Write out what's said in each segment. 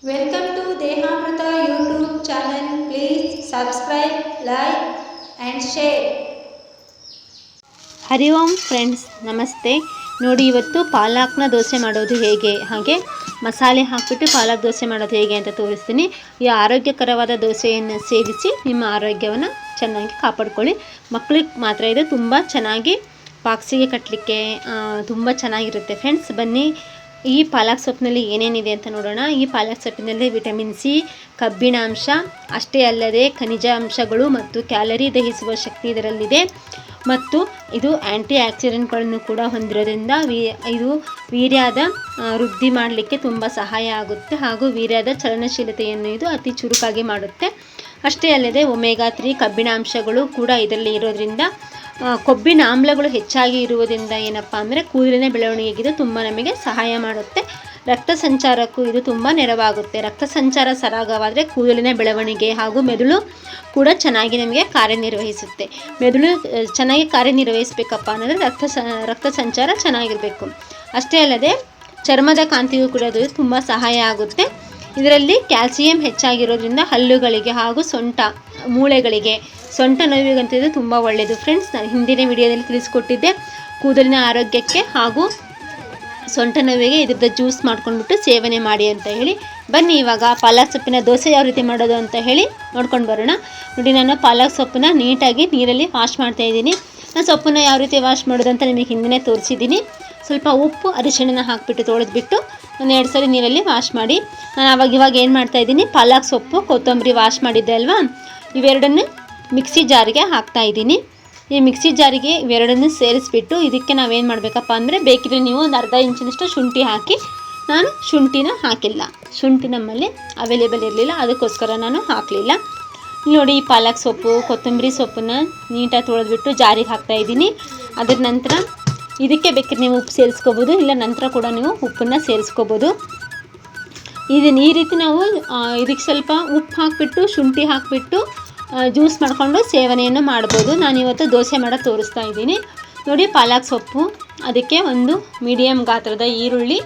Welcome to Dehamrita YouTube channel. Please subscribe, like and share. Hari Om friends, ನಮಸ್ತೆ. ನೋಡಿ, ಇವತ್ತು ಪಾಲಕ್ನ ದೋಸೆ ಮಾಡೋದು ಹೇಗೆ, ಹಾಗೆ ಮಸಾಲೆ ಹಾಕಿಬಿಟ್ಟು ಪಾಲಕ್ ದೋಸೆ ಮಾಡೋದು ಹೇಗೆ ಅಂತ ತೋರಿಸ್ತೀನಿ. ಈ ಆರೋಗ್ಯಕರವಾದ ದೋಸೆಯನ್ನು ಸೇವಿಸಿ ನಿಮ್ಮ ಆರೋಗ್ಯವನ್ನು ಚೆನ್ನಾಗಿ ಕಾಪಾಡ್ಕೊಳ್ಳಿ. ಮಕ್ಕಳಿಗೆ ಮಾತ್ರ ಇದು ತುಂಬ ಚೆನ್ನಾಗಿ ಬಾಕ್ಸಿಗೆ ಕಟ್ಟಲಿಕ್ಕೆ ತುಂಬ ಚೆನ್ನಾಗಿರುತ್ತೆ ಫ್ರೆಂಡ್ಸ್. ಬನ್ನಿ, ಈ ಪಾಲಕ್ ಸೊಪ್ಪಿನಲ್ಲಿ ಏನೇನಿದೆ ಅಂತ ನೋಡೋಣ. ಈ ಪಾಲಕ್ ಸೊಪ್ಪಿನಲ್ಲಿ ವಿಟಮಿನ್ ಸಿ, ಕಬ್ಬಿಣಾಂಶ, ಅಷ್ಟೇ ಅಲ್ಲದೆ ಖನಿಜ ಅಂಶಗಳು ಮತ್ತು ಕ್ಯಾಲರಿ ದಹಿಸುವ ಶಕ್ತಿ ಇದರಲ್ಲಿದೆ. ಮತ್ತು ಇದು ಆ್ಯಂಟಿ ಆಕ್ಸಿಡೆಂಟ್ಗಳನ್ನು ಕೂಡ ಹೊಂದಿರೋದ್ರಿಂದ ಇದು ವೀರ್ಯದ ವೃದ್ಧಿ ಮಾಡಲಿಕ್ಕೆ ತುಂಬ ಸಹಾಯ ಆಗುತ್ತೆ. ಹಾಗೂ ವೀರ್ಯದ ಚಲನಶೀಲತೆಯನ್ನು ಇದು ಅತಿ ಚುರುಕಾಗಿ ಮಾಡುತ್ತೆ. ಅಷ್ಟೇ ಅಲ್ಲದೆ ಒಮೆಗಾ 3 ಕಬ್ಬಿಣಾಂಶಗಳು ಕೂಡ ಇದರಲ್ಲಿ ಇರೋದ್ರಿಂದ ಕೊಬ್ಬಿನ ಆಮ್ಲಗಳು ಹೆಚ್ಚಾಗಿ ಇರುವುದರಿಂದ ಏನಪ್ಪ ಅಂದರೆ ಕೂದಲಿನ ಬೆಳವಣಿಗೆಗೆ ಇದು ತುಂಬ ನಮಗೆ ಸಹಾಯ ಮಾಡುತ್ತೆ. ರಕ್ತ ಸಂಚಾರಕ್ಕೂ ಇದು ತುಂಬ ನೆರವಾಗುತ್ತೆ. ರಕ್ತ ಸಂಚಾರ ಸರಾಗವಾದರೆ ಕೂದಲಿನ ಬೆಳವಣಿಗೆ ಹಾಗೂ ಮೆದುಳು ಕೂಡ ಚೆನ್ನಾಗಿ ನಮಗೆ ಕಾರ್ಯನಿರ್ವಹಿಸುತ್ತೆ. ಮೆದುಳು ಚೆನ್ನಾಗಿ ಕಾರ್ಯನಿರ್ವಹಿಸಬೇಕಪ್ಪ ಅನ್ನೋದ್ರೆ ರಕ್ತ ಸಂಚಾರ ಚೆನ್ನಾಗಿರಬೇಕು. ಅಷ್ಟೇ ಅಲ್ಲದೆ ಚರ್ಮದ ಕಾಂತಿಗೂ ಕೂಡ ಇದು ತುಂಬ ಸಹಾಯ ಆಗುತ್ತೆ. ಇದರಲ್ಲಿ ಕ್ಯಾಲ್ಸಿಯಂ ಹೆಚ್ಚಾಗಿರೋದ್ರಿಂದ ಹಲ್ಲುಗಳಿಗೆ ಹಾಗೂ ಮೂಳೆಗಳಿಗೆ, ಸೊಂಟ ನೋವಿಗಂತೂ ಇದು ತುಂಬ ಒಳ್ಳೆಯದು ಫ್ರೆಂಡ್ಸ್. ನಾನು ಹಿಂದಿನ ವಿಡಿಯೋದಲ್ಲಿ ತಿಳಿಸ್ಕೊಟ್ಟಿದ್ದೆ ಕೂದಲಿನ ಆರೋಗ್ಯಕ್ಕೆ ಹಾಗೂ ಸೊಂಟ ನೋವಿಗೆ ಇದ್ರದ್ದು ಜ್ಯೂಸ್ ಮಾಡ್ಕೊಂಡ್ಬಿಟ್ಟು ಸೇವನೆ ಮಾಡಿ ಅಂತ ಹೇಳಿ. ಬನ್ನಿ ಇವಾಗ ಪಾಲಕ್ ಸೊಪ್ಪಿನ ದೋಸೆ ಯಾವ ರೀತಿ ಮಾಡೋದು ಅಂತ ಹೇಳಿ ನೋಡ್ಕೊಂಡು ಬರೋಣ. ನೋಡಿ, ನಾನು ಪಾಲಕ್ ಸೊಪ್ಪನ್ನ ನೀಟಾಗಿ ನೀರಲ್ಲಿ ವಾಶ್ ಮಾಡ್ತಾಯಿದ್ದೀನಿ. ನಾನು ಸೊಪ್ಪನ್ನ ಯಾವ ರೀತಿ ವಾಶ್ ಮಾಡೋದು ಅಂತ ನಿಮಗೆ ಹಿಂದೆ ತೋರಿಸಿದ್ದೀನಿ. ಸ್ವಲ್ಪ ಉಪ್ಪು, ಅರಿಶಿಣ ಹಾಕಿಬಿಟ್ಟು ತೊಳೆದ್ಬಿಟ್ಟು ಒಂದು 2 ಸಲ ನೀರಲ್ಲಿ ವಾಶ್ ಮಾಡಿ. ನಾನು ಇವಾಗ ಏನು ಮಾಡ್ತಾಯಿದ್ದೀನಿ, ಪಾಲಕ್ ಸೊಪ್ಪು, ಕೊತ್ತಂಬರಿ ವಾಶ್ ಮಾಡಿದ್ದೆ ಅಲ್ವಾ, ಇವೆರಡನ್ನು ಮಿಕ್ಸಿ ಜಾರಿಗೆ ಹಾಕ್ತಾಯಿದ್ದೀನಿ. ಈ ಮಿಕ್ಸಿ ಜಾರಿಗೆ ಇವೆರಡನ್ನು ಸೇರಿಸ್ಬಿಟ್ಟು ಇದಕ್ಕೆ ನಾವೇನು ಮಾಡಬೇಕಪ್ಪ ಅಂದರೆ, ಬೇಕಿದ್ರೆ ನೀವು ಒಂದು ಅರ್ಧ ಇಂಚಿನಷ್ಟು ಶುಂಠಿ ಹಾಕಿ. ನಾನು ಶುಂಠಿನ ಹಾಕಿಲ್ಲ, ಶುಂಠಿ ನಮ್ಮಲ್ಲಿ ಅವೈಲೇಬಲ್ ಇರಲಿಲ್ಲ, ಅದಕ್ಕೋಸ್ಕರ ನಾನು ಹಾಕಲಿಲ್ಲ. ನೋಡಿ, ಈ ಪಾಲಕ್ ಸೊಪ್ಪು, ಕೊತ್ತಂಬರಿ ಸೊಪ್ಪನ್ನು ನೀಟಾಗಿ ತೊಳೆದ್ಬಿಟ್ಟು ಜಾರಿಗೆ ಹಾಕ್ತಾಯಿದ್ದೀನಿ. ಅದರ ನಂತರ ಇದಕ್ಕೆ ಬೇಕಿದ್ರೆ ನೀವು ಉಪ್ಪು ಸೇರಿಸ್ಕೋಬೋದು, ಇಲ್ಲ ನಂತರ ಕೂಡ ನೀವು ಉಪ್ಪನ್ನು ಸೇರಿಸ್ಕೋಬೋದು. ಈ ರೀತಿ ನಾವು ಇದಕ್ಕೆ ಸ್ವಲ್ಪ ಉಪ್ಪು ಹಾಕಿಬಿಟ್ಟು ಶುಂಠಿ ಹಾಕಿಬಿಟ್ಟು ಜ್ಯೂಸ್ ಮಾಡಿಕೊಂಡು ಸೇವನೆಯನ್ನು ಮಾಡ್ಬೋದು. ನಾನಿವತ್ತು ದೋಸೆ ಮಾಡೋದು ತೋರಿಸ್ತಾ ಇದ್ದೀನಿ. ನೋಡಿ, ಪಾಲಕ್ ಸೊಪ್ಪು, ಅದಕ್ಕೆ ಒಂದು ಮೀಡಿಯಮ್ ಗಾತ್ರದ ಈರುಳ್ಳಿ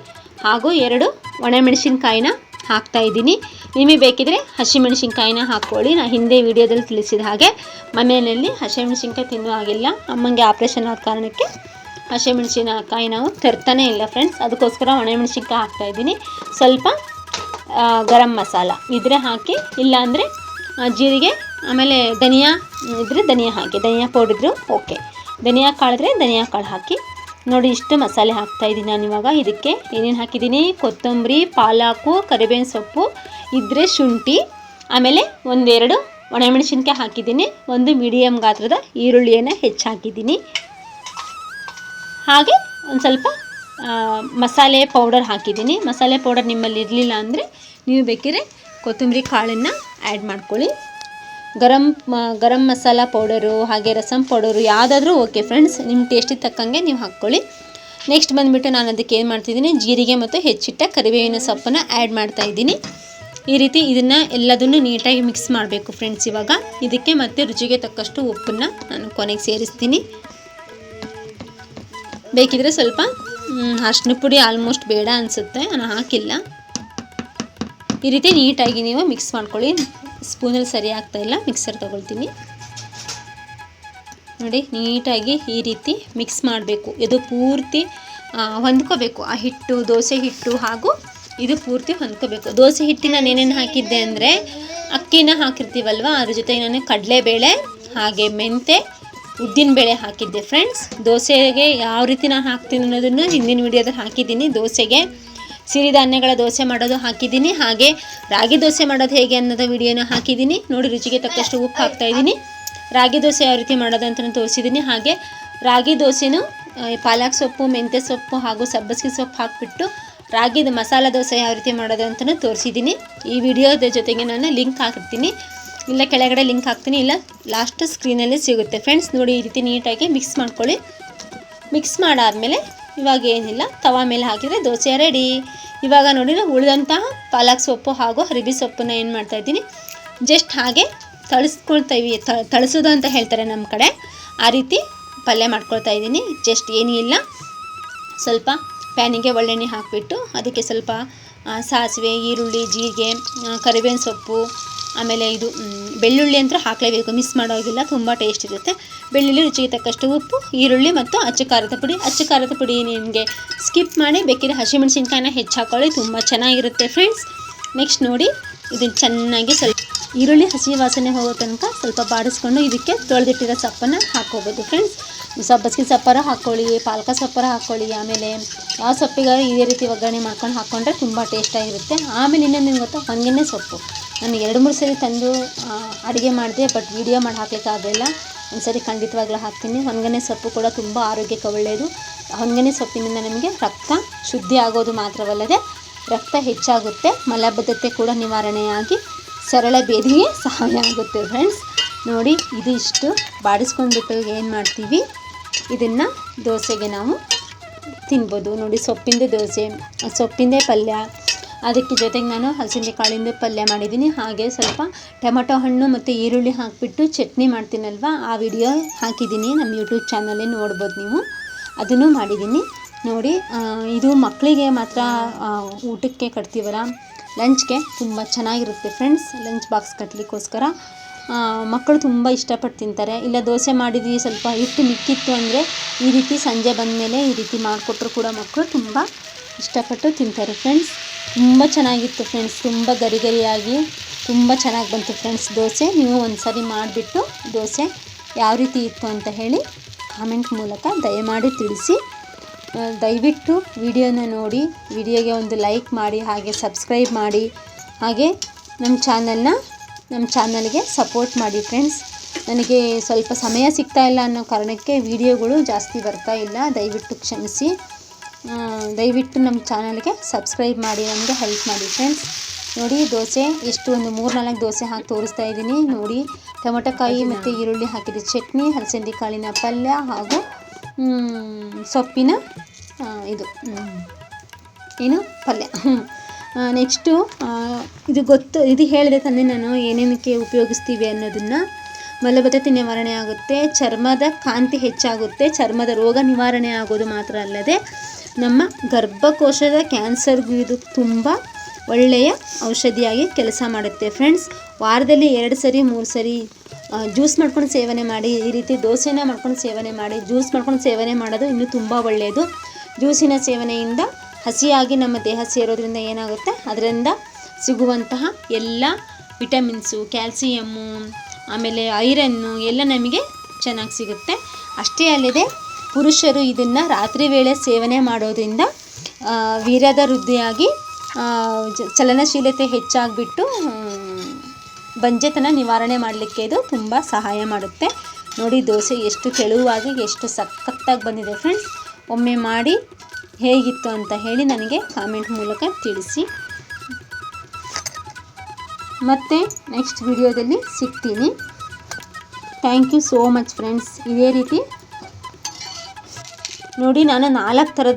ಹಾಗೂ 2 ಒಣಮೆಣಸಿನ್ಕಾಯಿನ ಹಾಕ್ತಾಯಿದ್ದೀನಿ. ನಿಮಗೆ ಬೇಕಿದ್ರೆ ಹಸಿಮೆಣಸಿನ್ಕಾಯಿನ ಹಾಕ್ಕೊಳ್ಳಿ. ನಾನು ಹಿಂದೆ ವಿಡಿಯೋದಲ್ಲಿ ತಿಳಿಸಿದ ಹಾಗೆ ಮನೆಯಲ್ಲಿ ಹಸಿಮೆಣಸಿನ್ಕಾಯಿ ತಿನ್ನೋ ಹಾಗಿಲ್ಲ. ಅಮ್ಮಂಗೆ ಆಪ್ರೇಷನ್ ಆದ ಕಾರಣಕ್ಕೆ ಹಸಿಮೆಣಸಿನಕಾಯಿ ನಾವು ತರ್ತಾನೆ ಇಲ್ಲ ಫ್ರೆಂಡ್ಸ್, ಅದಕ್ಕೋಸ್ಕರ ಒಣಮೆಣಸಿನ್ಕಾಯಿ ಹಾಕ್ತಾಯಿದ್ದೀನಿ. ಸ್ವಲ್ಪ ಗರಂ ಮಸಾಲ ಇದ್ರೆ ಹಾಕಿ, ಇಲ್ಲಾಂದರೆ ಜೀರಿಗೆ, ಆಮೇಲೆ ಧನಿಯಾ ಇದ್ದರೆ ಧನಿಯಾ ಹಾಕಿ, ಧನಿಯಾ ಪೌಡ್ರಿದ್ರು ಓಕೆ, ಧನಿಯಾ ಕಾಳಿದ್ರೆ ಧನಿಯಾ ಕಾಳು ಹಾಕಿ. ನೋಡಿ, ಇಷ್ಟು ಮಸಾಲೆ ಹಾಕ್ತಾಯಿದ್ದೀನಿ ನಾನು ಇವಾಗ. ಇದಕ್ಕೆ ಏನೇನು ಹಾಕಿದ್ದೀನಿ, ಕೊತ್ತಂಬರಿ, ಪಾಲಕು, ಕರಿಬೇವಿನ ಸೊಪ್ಪು ಇದ್ದರೆ ಶುಂಠಿ, ಆಮೇಲೆ 1-2 ಒಣಮೆಣಸಿನ್ಕಾಯಿ ಹಾಕಿದ್ದೀನಿ, ಒಂದು ಮೀಡಿಯಮ್ ಗಾತ್ರದ ಈರುಳ್ಳಿಯನ್ನು ಹೆಚ್ಚಾಕಿದ್ದೀನಿ. ಹಾಗೆ ಒಂದು ಸ್ವಲ್ಪ ಮಸಾಲೆ ಪೌಡರ್ ಹಾಕಿದ್ದೀನಿ. ಮಸಾಲೆ ಪೌಡರ್ ನಿಮ್ಮಲ್ಲಿ ಇರಲಿಲ್ಲ ಅಂದರೆ ನೀವು ಬೇಕಿದ್ರೆ ಕೊತ್ತಂಬರಿ ಕಾಳನ್ನು ಆ್ಯಡ್ ಮಾಡ್ಕೊಳ್ಳಿ. ಗರಂ ಮಸಾಲ ಪೌಡರು ಹಾಗೆ ರಸಂ ಪೌಡರು ಯಾವುದಾದ್ರೂ ಓಕೆ ಫ್ರೆಂಡ್ಸ್, ನಿಮ್ಮ ಟೇಸ್ಟಿಗೆ ತಕ್ಕಂಗೆ ನೀವು ಹಾಕ್ಕೊಳ್ಳಿ. ನೆಕ್ಸ್ಟ್ ಬಂದುಬಿಟ್ಟು ನಾನು ಅದಕ್ಕೆ ಏನು ಮಾಡ್ತಿದ್ದೀನಿ, ಜೀರಿಗೆ ಮತ್ತು ಹೆಚ್ಚಿಟ್ಟ ಕರಿಬೇವಿನ ಸೊಪ್ಪನ್ನು ಆ್ಯಡ್ ಮಾಡ್ತಾಯಿದ್ದೀನಿ. ಈ ರೀತಿ ಇದನ್ನು ಎಲ್ಲದನ್ನು ನೀಟಾಗಿ ಮಿಕ್ಸ್ ಮಾಡಬೇಕು ಫ್ರೆಂಡ್ಸ್. ಇವಾಗ ಇದಕ್ಕೆ ಮತ್ತೆ ರುಚಿಗೆ ತಕ್ಕಷ್ಟು ಉಪ್ಪನ್ನು ನಾನು ಕೊನೆಗೆ ಸೇರಿಸ್ತೀನಿ. ಬೇಕಿದ್ರೆ ಸ್ವಲ್ಪ ಅರಿಶಿನ ಪುಡಿ ಆಲ್ಮೋಸ್ಟ್ ಬೇಡ ಅನಿಸುತ್ತೆ, ನಾನು ಹಾಕಿಲ್ಲ. ಈ ರೀತಿ ನೀಟಾಗಿ ನೀವು ಮಿಕ್ಸ್ ಮಾಡ್ಕೊಳ್ಳಿ. ಸ್ಪೂನಲ್ಲಿ ಸರಿ ಆಗ್ತಾಯಿಲ್ಲ, ಮಿಕ್ಸರ್ ತೊಗೊಳ್ತೀನಿ. ನೋಡಿ, ನೀಟಾಗಿ ಈ ರೀತಿ ಮಿಕ್ಸ್ ಮಾಡಬೇಕು. ಇದು ಪೂರ್ತಿ ಹೊಂದ್ಕೋಬೇಕು. ಆ ಹಿಟ್ಟು, ದೋಸೆ ಹಿಟ್ಟು ಹಾಗೂ ಇದು ಪೂರ್ತಿ ಹೊಂದ್ಕೋಬೇಕು. ದೋಸೆ ಹಿಟ್ಟಿನ ಏನೇನು ಹಾಕಿದ್ದೆ ಅಂದರೆ, ಅಕ್ಕಿನ ಹಾಕಿರ್ತೀವಲ್ವ, ಅದ್ರ ಜೊತೆಗೆ ನಾನು ಕಡಲೆಬೇಳೆ ಹಾಗೆ ಮೆಂತೆ, ಉದ್ದಿನಬೇಳೆ ಹಾಕಿದ್ದೆ ಫ್ರೆಂಡ್ಸ್. ದೋಸೆಗೆ ಯಾವ ರೀತಿ ನಾನು ಹಾಕ್ತೀನಿ ಅನ್ನೋದನ್ನು ಹಿಂದಿನ ವಿಡಿಯೋದಲ್ಲಿ ಹಾಕಿದ್ದೀನಿ. ದೋಸೆಗೆ ಸಿರಿಧಾನ್ಯಗಳ ದೋಸೆ ಮಾಡೋದು ಹಾಕಿದ್ದೀನಿ, ಹಾಗೆ ರಾಗಿ ದೋಸೆ ಮಾಡೋದು ಹೇಗೆ ಅನ್ನೋದು ವಿಡಿಯೋನ ಹಾಕಿದ್ದೀನಿ. ನೋಡಿ, ರುಚಿಗೆ ತಕ್ಕಷ್ಟು ಉಪ್ಪು ಹಾಕ್ತಾಯಿದ್ದೀನಿ. ರಾಗಿ ದೋಸೆ ಯಾವ ರೀತಿ ಮಾಡೋದು ಅಂತ ತೋರಿಸಿದ್ದೀನಿ. ಹಾಗೆ ರಾಗಿ ದೋಸೆನೂ ಪಾಲಕ್ ಸೊಪ್ಪು, ಮೆಂತ್ಯ ಸೊಪ್ಪು ಹಾಗೂ ಸಬ್ಬಸಿಗೆ ಸೊಪ್ಪು ಹಾಕಿಬಿಟ್ಟು ರಾಗಿದ ಮಸಾಲ ದೋಸೆ ಯಾವ ರೀತಿ ಮಾಡೋದು ಅಂತಲೂ ತೋರಿಸಿದ್ದೀನಿ. ಈ ವಿಡಿಯೋದ ಜೊತೆಗೆ ನಾನು ಲಿಂಕ್ ಹಾಕಿರ್ತೀನಿ, ಇಲ್ಲ ಕೆಳಗಡೆ ಲಿಂಕ್ ಹಾಕ್ತೀನಿ, ಇಲ್ಲ ಲಾಸ್ಟ್ ಸ್ಕ್ರೀನಲ್ಲಿ ಸಿಗುತ್ತೆ ಫ್ರೆಂಡ್ಸ್. ನೋಡಿ, ಈ ರೀತಿ ನೀಟಾಗಿ ಮಿಕ್ಸ್ ಮಾಡ್ಕೊಳ್ಳಿ. ಮಿಕ್ಸ್ ಮಾಡಾದಮೇಲೆ ಇವಾಗ ಏನಿಲ್ಲ, ತವಾ ಮೇಲೆ ಹಾಕಿದರೆ ದೋಸೆ ರೆಡಿ. ಇವಾಗ ನೋಡಿ, ಉಳಿದಂತಹ ಪಾಲಕ್ ಸೊಪ್ಪು ಹಾಗೂ ಹರಿಬಿ ಸೊಪ್ಪನ್ನು ಏನು ಮಾಡ್ತಾಯಿದ್ದೀನಿ, ಜಸ್ಟ್ ಹಾಗೆ ತಳಿಸ್ಕೊಳ್ತೀವಿ. ತಳಿಸೋದು ಅಂತ ಹೇಳ್ತಾರೆ ನಮ್ಮ ಕಡೆ, ಆ ರೀತಿ ಪಲ್ಯ ಮಾಡ್ಕೊಳ್ತಾ ಇದ್ದೀನಿ. ಜಸ್ಟ್ ಏನೂ ಇಲ್ಲ, ಸ್ವಲ್ಪ ಪ್ಯಾನಿಗೆ ಒಳ್ಳೆಣ್ಣೆ ಹಾಕಿಬಿಟ್ಟು ಅದಕ್ಕೆ ಸ್ವಲ್ಪ ಸಾಸಿವೆ, ಈರುಳ್ಳಿ, ಜೀರಿಗೆ, ಕರಿಬೇವಿನ ಸೊಪ್ಪು, ಆಮೇಲೆ ಇದು ಬೆಳ್ಳುಳ್ಳಿ ಅಂತೂ ಹಾಕಲೇಬೇಕು, ಮಿಸ್ ಮಾಡೋದಿಲ್ಲ, ತುಂಬ ಟೇಸ್ಟ್ ಇರುತ್ತೆ. ಬೆಳ್ಳುಳ್ಳಿ, ರುಚಿಗೆ ತಕ್ಕಷ್ಟು ಉಪ್ಪು, ಈರುಳ್ಳಿ ಮತ್ತು ಅಚ್ಚ ಖಾರದ ಪುಡಿ. ಅಚ್ಚ ಖಾರದ ಪುಡಿ ನಿಮಗೆ ಸ್ಕಿಪ್ ಮಾಡಿ, ಬೇಕಿದ್ರೆ ಹಸಿಮೆಣಸಿನ್ಕಾಯಿನ ಹೆಚ್ಚು ಹಾಕೊಳ್ಳಿ, ತುಂಬ ಚೆನ್ನಾಗಿರುತ್ತೆ ಫ್ರೆಂಡ್ಸ್. ನೆಕ್ಸ್ಟ್ ನೋಡಿ, ಇದನ್ನು ಚೆನ್ನಾಗಿ ಸ್ವಲ್ಪ ಈರುಳ್ಳಿ ಹಸಿ ವಾಸನೆ ಹೋಗೋ ತನಕ ಸ್ವಲ್ಪ ಬಾಡಿಸ್ಕೊಂಡು ಇದಕ್ಕೆ ತೊಳೆದಿಟ್ಟಿರೋ ಸೊಪ್ಪನ್ನು ಹಾಕ್ಕೋಬೋದು ಫ್ರೆಂಡ್ಸ್. ಸಬ್ಬಸಿಗೆ ಸೊಪ್ಪರ ಹಾಕ್ಕೊಳ್ಳಿ, ಪಾಲಕ ಸೊಪ್ಪರ ಹಾಕ್ಕೊಳ್ಳಿ, ಆಮೇಲೆ ಯಾವ ಸೊಪ್ಪಿಗಾರು ಇದೇ ರೀತಿ ಒಗ್ಗರಣೆ ಮಾಡ್ಕೊಂಡು ಹಾಕ್ಕೊಂಡ್ರೆ ತುಂಬ ಟೇಸ್ಟಾಗಿರುತ್ತೆ. ಆಮೇಲೆ ಇನ್ನೊಂದು ಏನು ಗೊತ್ತಾ, ಹೊಂಗೆಣ್ಣೆ ಸೊಪ್ಪು. ನಾನು 2-3 ಸರಿ ತಂದು ಅಡುಗೆ ಮಾಡಿದೆ, ಬಟ್ ವೀಡಿಯೋ ಮಾಡಿ ಹಾಕಲಿಕ್ಕಾಗಲಿಲ್ಲ. ಒಂದು ಸರಿ ಖಂಡಿತವಾಗ್ಲೂ ಹಾಕ್ತೀನಿ. ಹೊಂಗೆಣ್ಣೆ ಸೊಪ್ಪು ಕೂಡ ತುಂಬ ಆರೋಗ್ಯಕ್ಕೆ ಒಳ್ಳೆಯದು. ಹೊಂಗೆಣ್ಣೆ ಸೊಪ್ಪಿನಿಂದ ನಮಗೆ ರಕ್ತ ಶುದ್ಧಿ ಆಗೋದು ಮಾತ್ರವಲ್ಲದೆ ರಕ್ತ ಹೆಚ್ಚಾಗುತ್ತೆ, ಮಲಬದ್ಧತೆ ಕೂಡ ನಿವಾರಣೆಯಾಗಿ ಸರಳ ಬೇದಿಗೆ ಸಹಾಯ ಆಗುತ್ತೆ ಫ್ರೆಂಡ್ಸ್. ನೋಡಿ, ಇದು ಇಷ್ಟು ಬಾಡಿಸ್ಕೊಂಡ್ಬಿಟ್ಟು ಏನು ಮಾಡ್ತೀವಿ, ಇದನ್ನು ದೋಸೆಗೆ ನಾವು ತಿನ್ಬೋದು. ನೋಡಿ, ಸೊಪ್ಪಿಂದ ದೋಸೆ, ಸೊಪ್ಪಿಂದೇ ಪಲ್ಯ, ಅದಕ್ಕೆ ಜೊತೆಗೆ ನಾನು ಹಲಸಿನ ಕಾಳಿಂದ ಪಲ್ಯ ಮಾಡಿದ್ದೀನಿ. ಹಾಗೆ ಸ್ವಲ್ಪ ಟೊಮೆಟೊ ಹಣ್ಣು ಮತ್ತು ಈರುಳ್ಳಿ ಹಾಕಿಬಿಟ್ಟು ಚಟ್ನಿ ಮಾಡ್ತೀನಲ್ವ, ಆ ವಿಡಿಯೋ ಹಾಕಿದ್ದೀನಿ ನಮ್ಮ ಯೂಟ್ಯೂಬ್ ಚಾನಲಲ್ಲಿ, ನೋಡ್ಬೋದು ನೀವು. ಅದನ್ನು ಮಾಡಿದ್ದೀನಿ ನೋಡಿ. ಇದು ಮಕ್ಕಳಿಗೆ ಮಾತ್ರ ಊಟಕ್ಕೆ ಕಟ್ತೀವಲ್ಲ, ಲಂಚ್ಗೆ ತುಂಬ ಚೆನ್ನಾಗಿರುತ್ತೆ ಫ್ರೆಂಡ್ಸ್. ಲಂಚ್ ಬಾಕ್ಸ್ ಕಟ್ಟಲಿಕ್ಕೋಸ್ಕರ ಮಕ್ಕಳು ತುಂಬ ಇಷ್ಟಪಟ್ಟು ತಿಂತಾರೆ. ಇಲ್ಲ ದೋಸೆ ಮಾಡಿದ್ವಿ ಸ್ವಲ್ಪ ಹಿಟ್ಟು ಮಿಕ್ಕಿತ್ತು ಅಂದರೆ ಈ ರೀತಿ ಸಂಜೆ ಬಂದಮೇಲೆ ಈ ರೀತಿ ಮಾಡಿಕೊಟ್ರು ಕೂಡ ಮಕ್ಕಳು ತುಂಬ ಇಷ್ಟಪಟ್ಟು ತಿಂತಾರೆ ಫ್ರೆಂಡ್ಸ್. ತುಂಬ ಚೆನ್ನಾಗಿತ್ತು ಫ್ರೆಂಡ್ಸ್, ತುಂಬ ಗರಿ ಗರಿಯಾಗಿ ತುಂಬ ಚೆನ್ನಾಗಿ ಬಂತು ಫ್ರೆಂಡ್ಸ್ ದೋಸೆ. ನೀವು ಒಂದು ಸರಿ ಮಾಡಿಬಿಟ್ಟು ದೋಸೆ ಯಾವ ರೀತಿ ಇತ್ತು ಅಂತ ಹೇಳಿ ಕಾಮೆಂಟ್ ಮೂಲಕ ದಯಮಾಡಿ ತಿಳಿಸಿ. ದಯವಿಟ್ಟು ವಿಡಿಯೋನ ನೋಡಿ, ವಿಡಿಯೋಗೆ ಒಂದು ಲೈಕ್ ಮಾಡಿ, ಹಾಗೆ ಸಬ್ಸ್ಕ್ರೈಬ್ ಮಾಡಿ, ಹಾಗೆ ನಮ್ಮ ಚಾನಲ್ಗೆ ಸಪೋರ್ಟ್ ಮಾಡಿ ಫ್ರೆಂಡ್ಸ್. ನನಗೆ ಸ್ವಲ್ಪ ಸಮಯ ಸಿಗ್ತಾ ಇಲ್ಲ ಅನ್ನೋ ಕಾರಣಕ್ಕೆ ವಿಡಿಯೋಗಳು ಜಾಸ್ತಿ ಬರ್ತಾ ಇಲ್ಲ, ದಯವಿಟ್ಟು ಕ್ಷಮಿಸಿ. ದಯವಿಟ್ಟು ನಮ್ಮ ಚಾನಲ್ಗೆ ಸಬ್ಸ್ಕ್ರೈಬ್ ಮಾಡಿ, ನಮಗೆ ಹೆಲ್ಪ್ ಮಾಡಿ ಫ್ರೆಂಡ್ಸ್. ನೋಡಿ, ದೋಸೆ ಎಷ್ಟು ಒಂದು 3-4 ದೋಸೆ ಹಾಕಿ ತೋರಿಸ್ತಾ ಇದ್ದೀನಿ ನೋಡಿ. ಟೊಮೆಟೊಕಾಯಿ ಮತ್ತು ಈರುಳ್ಳಿ ಹಾಕಿದ ಚಟ್ನಿ, ಹಲಸಂದಿ ಕಾಳಿನ ಪಲ್ಯ, ಹಾಗೂ ಸೊಪ್ಪಿನ ಏನು ಪಲ್ಯ. ನೆಕ್ಸ್ಟು ಇದು ಹೇಳಿದೆ ತಾನೇ ನಾನು ಏನೇನಕ್ಕೆ ಉಪಯೋಗಿಸ್ತೀವಿ ಅನ್ನೋದನ್ನು. ಮಲಬದ್ಧತೆ ನಿವಾರಣೆ ಆಗುತ್ತೆ, ಚರ್ಮದ ಕಾಂತಿ ಹೆಚ್ಚಾಗುತ್ತೆ, ಚರ್ಮದ ರೋಗ ನಿವಾರಣೆ ಆಗೋದು ಮಾತ್ರ ಅಲ್ಲದೆ ನಮ್ಮ ಗರ್ಭಕೋಶದ ಕ್ಯಾನ್ಸರ್ಗೂ ಇದು ತುಂಬ ಒಳ್ಳೆಯ ಔಷಧಿಯಾಗಿ ಕೆಲಸ ಮಾಡುತ್ತೆ ಫ್ರೆಂಡ್ಸ್. ವಾರದಲ್ಲಿ 2 ಸರಿ 3 ಸರಿ ಜ್ಯೂಸ್ ಮಾಡ್ಕೊಂಡು ಸೇವನೆ ಮಾಡಿ, ಈ ರೀತಿ ದೋಸೆನ ಮಾಡ್ಕೊಂಡು ಸೇವನೆ ಮಾಡಿ. ಜ್ಯೂಸ್ ಮಾಡ್ಕೊಂಡು ಸೇವನೆ ಮಾಡೋದು ಇನ್ನೂ ತುಂಬ ಒಳ್ಳೆಯದು. ಜ್ಯೂಸಿನ ಸೇವನೆಯಿಂದ ಹಸಿಯಾಗಿ ನಮ್ಮ ದೇಹ ಸೇರೋದ್ರಿಂದ ಏನಾಗುತ್ತೆ, ಅದರಿಂದ ಸಿಗುವಂತಹ ಎಲ್ಲ ವಿಟಮಿನ್ಸು, ಕ್ಯಾಲ್ಸಿಯಮ್ಮು, ಆಮೇಲೆ ಐರನ್ನು ಎಲ್ಲ ನಮಗೆ ಚೆನ್ನಾಗಿ ಸಿಗುತ್ತೆ. ಅಷ್ಟೇ ಅಲ್ಲದೆ ಪುರುಷರು ಇದನ್ನು ರಾತ್ರಿ ವೇಳೆ ಸೇವನೆ ಮಾಡೋದ್ರಿಂದ ವೀರ್ಯದ ವೃದ್ಧಿಯಾಗಿ ಚಲನಶೀಲತೆ ಹೆಚ್ಚಾಗಿಬಿಟ್ಟು ಬಂಜೆತನ ನಿವಾರಣೆ ಮಾಡಲಿಕ್ಕೆ ಇದು ತುಂಬ ಸಹಾಯ ಮಾಡುತ್ತೆ. ನೋಡಿ, ದೋಸೆ ಎಷ್ಟು ತೆಳುವಾಗಿ ಎಷ್ಟು ಸಖತ್ತಾಗಿ ಬಂದಿದೆ ಫ್ರೆಂಡ್ಸ್. ಒಮ್ಮೆ ಮಾಡಿ ಹೇಗಿತ್ತು ಅಂತ ಹೇಳಿ ನನಗೆ ಕಾಮೆಂಟ್ ಮೂಲಕ ತಿಳಿಸಿ. ಮತ್ತೆ ನೆಕ್ಸ್ಟ್ ವಿಡಿಯೋದಲ್ಲಿ ಸಿಗ್ತೀನಿ. Thank you so much friends. ಇದೇ ರೀತಿ ನೋಡಿ, ನಾನು 3 ಥರ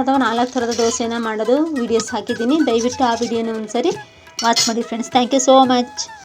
ಅಥವಾ 4 ಥರದ ದೋಸೆನ ಮಾಡೋದು ವೀಡಿಯೋಸ್ ಹಾಕಿದ್ದೀನಿ. ದಯವಿಟ್ಟು ಆ ವಿಡಿಯೋನ ಒಂದು ಸರಿ ವಾಚ್ ಮಾಡಿ friends. Thank you so much.